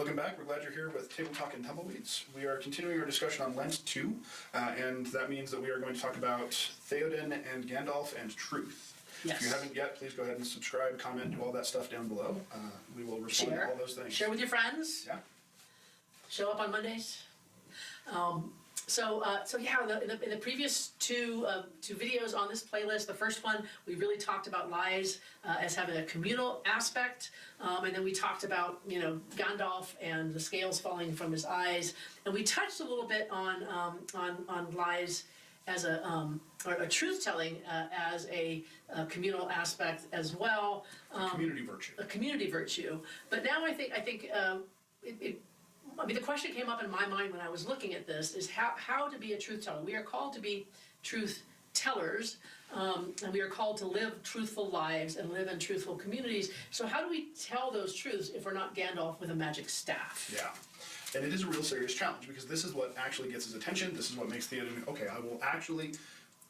Welcome back. We're glad you're here with Table Talk and Tumbleweeds. We are continuing our discussion on Lent 2, and that means that we are going to talk about Theoden and Gandalf and truth. Yes. If you haven't yet, please go ahead and subscribe, comment, do all that stuff down below. We will respond to all those things. Share with your friends. Yeah. Show up on Mondays. In the previous two videos on this playlist, the first one, we really talked about lies as having a communal aspect, and then we talked about, Gandalf and the scales falling from his eyes, and we touched a little bit on lies as or truth-telling as a communal aspect as well. A community virtue. A community virtue. But now I think the question came up in my mind when I was looking at this is how to be a truth teller. We are called to be truth tellers, and we are called to live truthful lives and live in truthful communities. So how do we tell those truths if we're not Gandalf with a magic staff? Yeah. And it is a real serious challenge because this is what actually gets his attention. This is what makes Theoden, okay, I will actually...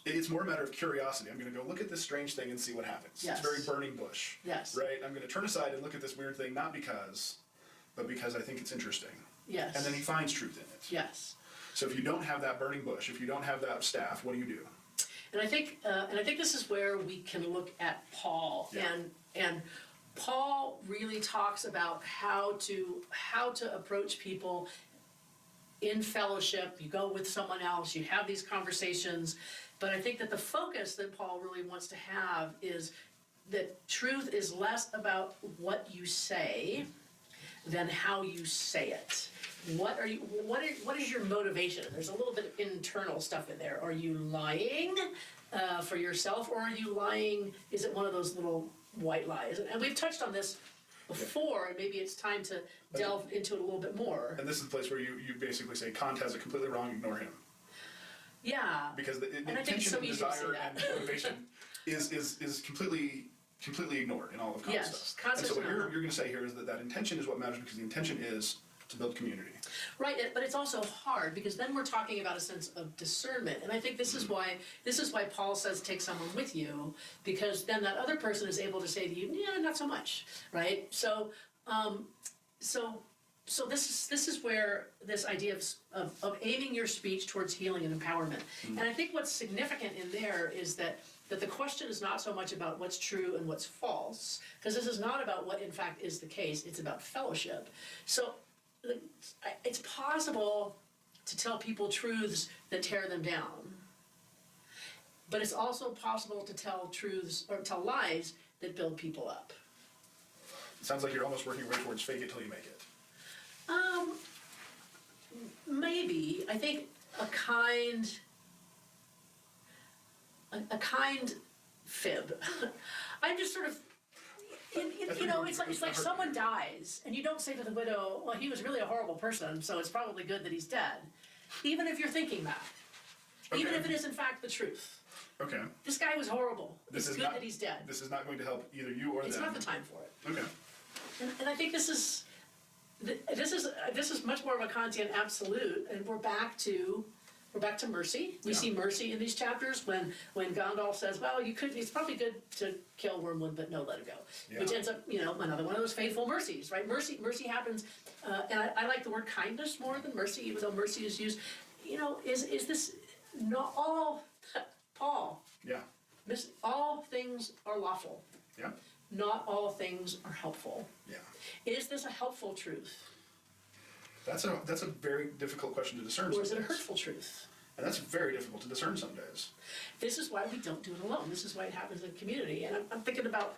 It's more a matter of curiosity. I'm going to go look at this strange thing and see what happens. Yes. It's very burning bush. Yes. Right? I'm going to turn aside and look at this weird thing, not because, but because I think it's interesting. Yes. And then he finds truth in it. Yes. So if you don't have that burning bush, if you don't have that staff, what do you do? And I think this is where we can look at Paul. Yeah. And Paul really talks about how to approach people in fellowship. You go with someone else, you have these conversations, but I think that the focus that Paul really wants to have is that truth is less about what you say than how you say it. What is your motivation? There's a little bit of internal stuff in there. Are you lying for yourself, or are you lying? Is it one of those little white lies? And we've touched on this before, and maybe it's time to delve into it a little bit more. And this is the place where you basically say Kant has it completely wrong, ignore him. Yeah. Because the and intention and desire and motivation is completely ignored in all of Kant's stuff. And so what you're going to say here is that intention is what matters, because the intention is to build community. Right, but it's also hard because then we're talking about a sense of discernment, and I think this is why Paul says take someone with you, because then that other person is able to say to you, yeah, not so much, right? So this is where this idea of aiming your speech towards healing and empowerment, and I think what's significant in there is that the question is not so much about what's true and what's false, because this is not about what in fact is the case, it's about fellowship. So it's possible to tell people truths that tear them down, but it's also possible to tell truths or tell lies that build people up. It sounds like you're almost working your way towards fake it till you make it. Maybe. I think a kind fib. I'm just sort of, it's like someone dies, and you don't say to the widow, well, he was really a horrible person, so it's probably good that he's dead. Even if you're thinking that. Okay. Even if it is in fact the truth. Okay. This guy was horrible. It's good that he's dead. This is not going to help either you or them. It's not the time for it. Okay. And I think this is much more of a Kantian absolute, and we're back to mercy. We see mercy in these chapters when Gandalf says, well, it's probably good to kill Wormwood, but no, let it go. Yeah. Which ends up, another one of those faithful mercies, right? Mercy happens, and I like the word kindness more than mercy, even though mercy is used. Is this not all, Paul? Yeah. All things are lawful. Yeah. Not all things are helpful. Yeah. Is this a helpful truth? That's a very difficult question to discern. Or is it a hurtful truth? And that's very difficult to discern some days. This is why we don't do it alone. This is why it happens in community. And I'm thinking about,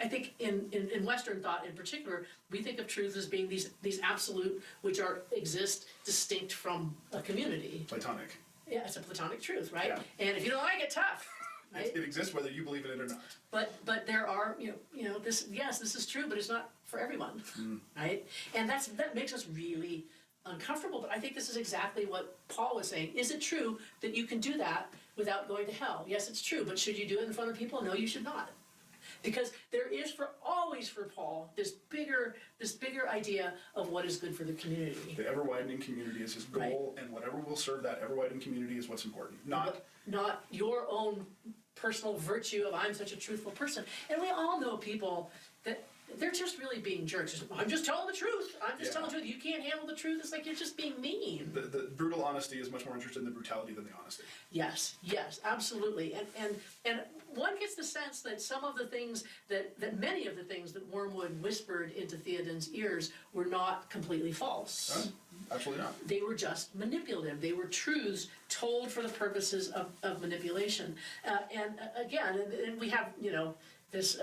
I think in Western thought in particular, we think of truth as being these absolute, which exist distinct from a community. Platonic. Yeah, it's a Platonic truth, right? Yeah. And if you don't like it, tough. Right? It exists whether you believe in it or not. But there are, this is true, but it's not for everyone, right? And that makes us really uncomfortable. But I think this is exactly what Paul was saying. Is it true that you can do that without going to hell? Yes, it's true. But should you do it in front of people? No, you should not. Because there is always for Paul this bigger idea of what is good for the community. The ever-widening community is his goal, right. And whatever will serve that ever-widening community is what's important. Not your own personal virtue of I'm such a truthful person. And we all know people that they're just really being jerks. I'm just telling the truth. I'm just Yeah. telling the truth. You can't handle the truth. It's like you're just being mean. The brutal honesty is much more interested in the brutality than the honesty. Yes, absolutely. And one gets the sense that some of the things that many of the things that Wormwood whispered into Theoden's ears were not completely false. Absolutely not. They were just manipulative. They were truths told for the purposes of manipulation. And we have, this,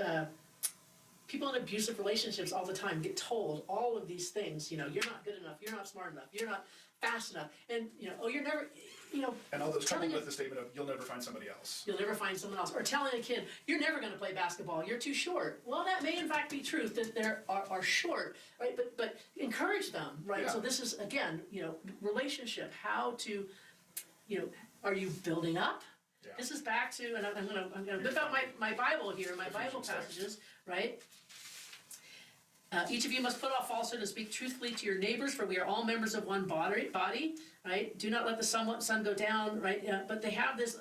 people in abusive relationships all the time get told all of these things, you're not good enough, you're not smart enough, you're not fast enough, and, you're never, And all those telling coupled it- with the statement of, you'll never find somebody else. you'll never find someone else. Or telling a kid, you're never going to play basketball, you're too short. Well, that may in fact be truth, that they are short, right? But encourage them, right? Yeah. So this is, again, relationship, how to, are you building up? Yeah. This is back to, and I'm gonna whip out my Bible here, my Bible Ephesians 6. passages, right? Each of you must put off falsehood and speak truthfully to your neighbors, for we are all members of one body, right? Do not let the sun go down, right? But they have this,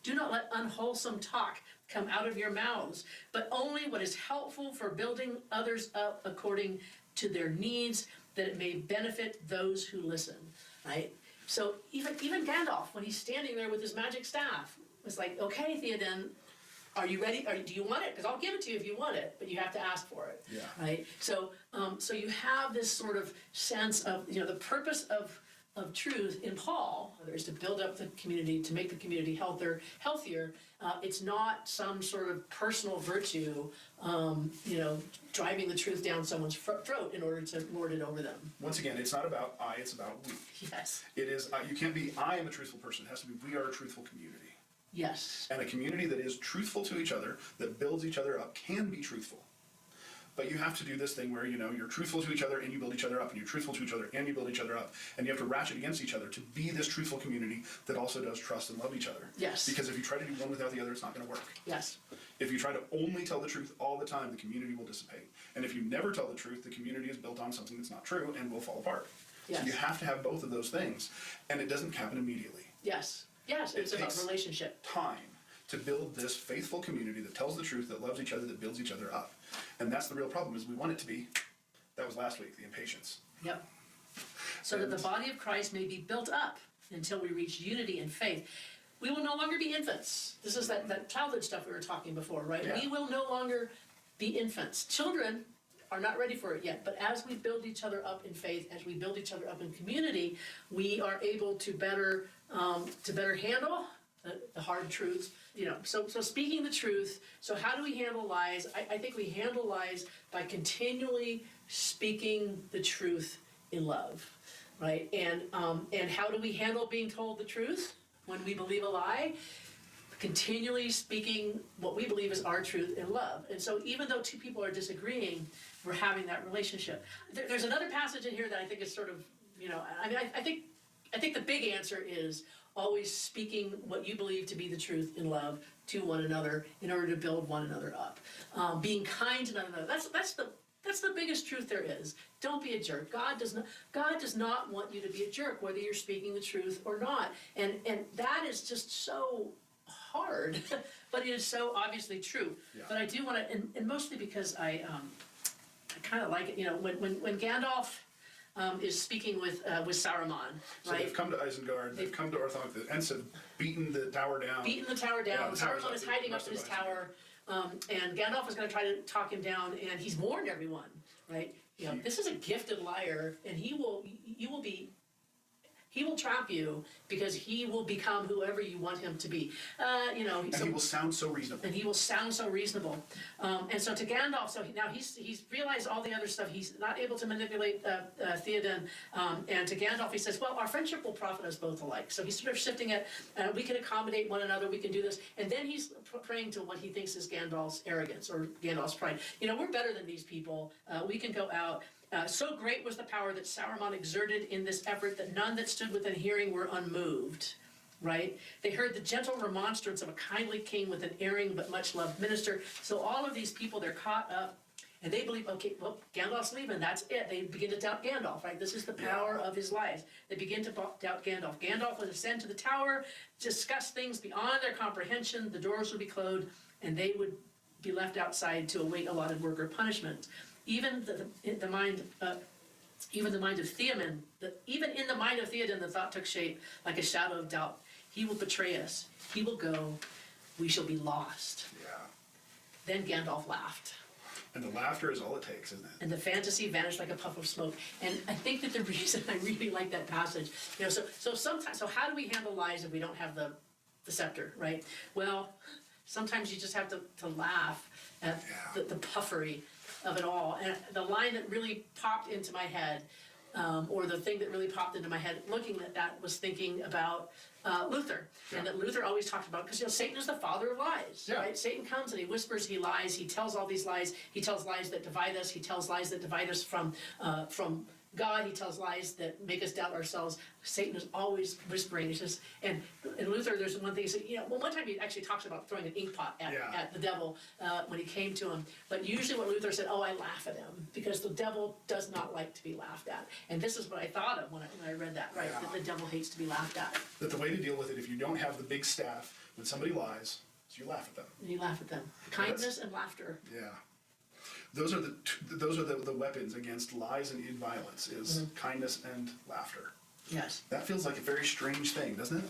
do not let unwholesome talk come out of your mouths, but only what is helpful for building others up according to their needs, that it may benefit those who listen, right? So even Gandalf, when he's standing there with his magic staff, was like, okay, Theoden, are you ready? Do you want it? Because I'll give it to you if you want it, but you have to ask for it. Yeah. Right. So you have this sort of sense of the purpose of truth in Paul, whether it's to build up the community, to make the community healthier. It's not some sort of personal virtue, driving the truth down someone's throat in order to lord it over them. Once again, it's not about I, it's about we. Yes. It is, you can't be, I am a truthful person. It has to be, we are a truthful community. Yes. And a community that is truthful to each other, that builds each other up, can be truthful. But you have to do this thing where, you're truthful to each other and you build each other up, and you're truthful to each other and you build each other up. And you have to ratchet against each other to be this truthful community that also does trust and love each other. Yes. Because if you try to do one without the other, it's not going to work. Yes. If you try to only tell the truth all the time, the community will dissipate. And if you never tell the truth, the community is built on something that's not true and will fall apart. Yes. So you have to have both of those things. And it doesn't happen immediately. Yes. Yes. It's about takes relationship. Time to build this faithful community that tells the truth, that loves each other, that builds each other up. And that's the real problem, is we want it to be, that was last week, the impatience. Yep. So that the body of Christ may be built up until we reach unity in faith. We will no longer be infants. This is that childhood stuff we were talking before, right? Yeah. We will no longer be infants. Children are not ready for it yet, but as we build each other up in faith, as we build each other up in community, we are able to better handle the hard truths. So speaking the truth. So how do we handle lies? I think we handle lies by continually speaking the truth in love, right? And how do we handle being told the truth when we believe a lie? Continually speaking what we believe is our truth in love. And so even though two people are disagreeing, we're having that relationship. There's another passage in here that I think is sort of, I think the big answer is always speaking what you believe to be the truth in love to one another in order to build one another up. Being kind to one another. That's the biggest truth there is. Don't be a jerk. God does not want you to be a jerk, whether you're speaking the truth or not. And that is just so hard, but it is so obviously true. Yeah. But I do want to, and mostly because I kind of like it. When Gandalf is speaking with Saruman, So right? they've come to Isengard, they've come to Orthanc, the Ents have beaten the tower down. Beaten the tower down. Yeah, the tower's Saruman up, is the hiding up rest in of his Isengard. tower, and Gandalf is going to try to talk him down, and he's warned everyone, right? This is a gifted liar, and he will trap you because he will become whoever you want him to be. And he will sound so reasonable. And he will sound so reasonable. And so to Gandalf, now he's realized all the other stuff. He's not able to manipulate Theoden. And to Gandalf, he says, well, our friendship will profit us both alike. So he's sort of shifting it. We can accommodate one another. We can do this. And then he's praying to what he thinks is Gandalf's arrogance or Gandalf's pride. We're better than these people. We can go out. So great was the power that Saruman exerted in this effort that none that stood within hearing were unmoved. Right? They heard the gentle remonstrance of a kindly king with an erring but much loved minister. So all of these people, they're caught up and they believe, okay, well, Gandalf's leaving, that's it. They begin to doubt Gandalf, right? This is the power of his lies. They begin to doubt Gandalf. Gandalf would ascend to the tower, discuss things beyond their comprehension, the doors would be closed, and they would be left outside to await allotted work or punishment. Even the mind of Theoman, even in the mind of Theoden, the thought took shape like a shadow of doubt. He will betray us. He will go. We shall be lost. Yeah. Then Gandalf laughed. And the laughter is all it takes, isn't it? And the fantasy vanished like a puff of smoke. And I think that the reason I really like that passage, so sometimes, so how do we handle lies if we don't have the scepter, right? Well, sometimes you just have to laugh at the puffery of it all. And the line that really popped into my head, or the thing that really popped into my head looking at that, was thinking about Luther. And that Luther always talked about, because Satan is the father of lies, right? Satan comes and he whispers, he lies, he tells all these lies, he tells lies that divide us, he tells lies that divide us from God, he tells lies that make us doubt ourselves. Satan is always whispering. He says, and Luther, there's one thing he said, one time he actually talks about throwing an ink pot at the devil when he came to him. But usually what Luther said, I laugh at him, because the devil does not like to be laughed at. And this is what I thought of when I read that, right? That the devil hates to be laughed at. That the way to deal with it, if you don't have the big staff, when somebody lies, is you laugh at them. And you laugh at them. Kindness and laughter. Yeah. Those are the weapons against lies and violence, is kindness and laughter. Yes. That feels like a very strange thing, doesn't it?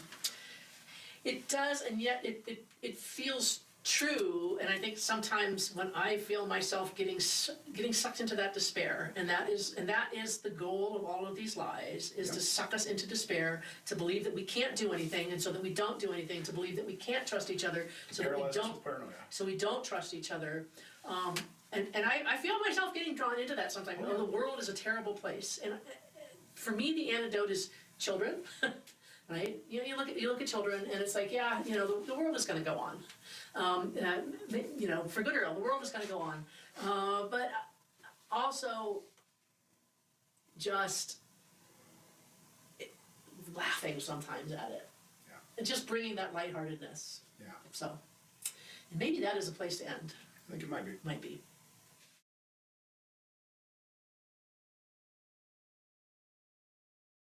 It does, and yet it feels true. And I think sometimes when I feel myself getting sucked into that despair, and that is the goal of all of these lies, is to suck us into despair, to believe that we can't do anything, and so that we don't do anything, to believe that we can't trust each other, so that we don't trust each other. And I feel myself getting drawn into that sometimes. The world is a terrible place, and for me, the antidote is children, right? You look at children, and it's like, the world is going to go on, for good or ill, the world is going to go on, but also just laughing sometimes at it, and just bringing that lightheartedness. Yeah. So, and maybe that is a place to end. I think it might be. Might be.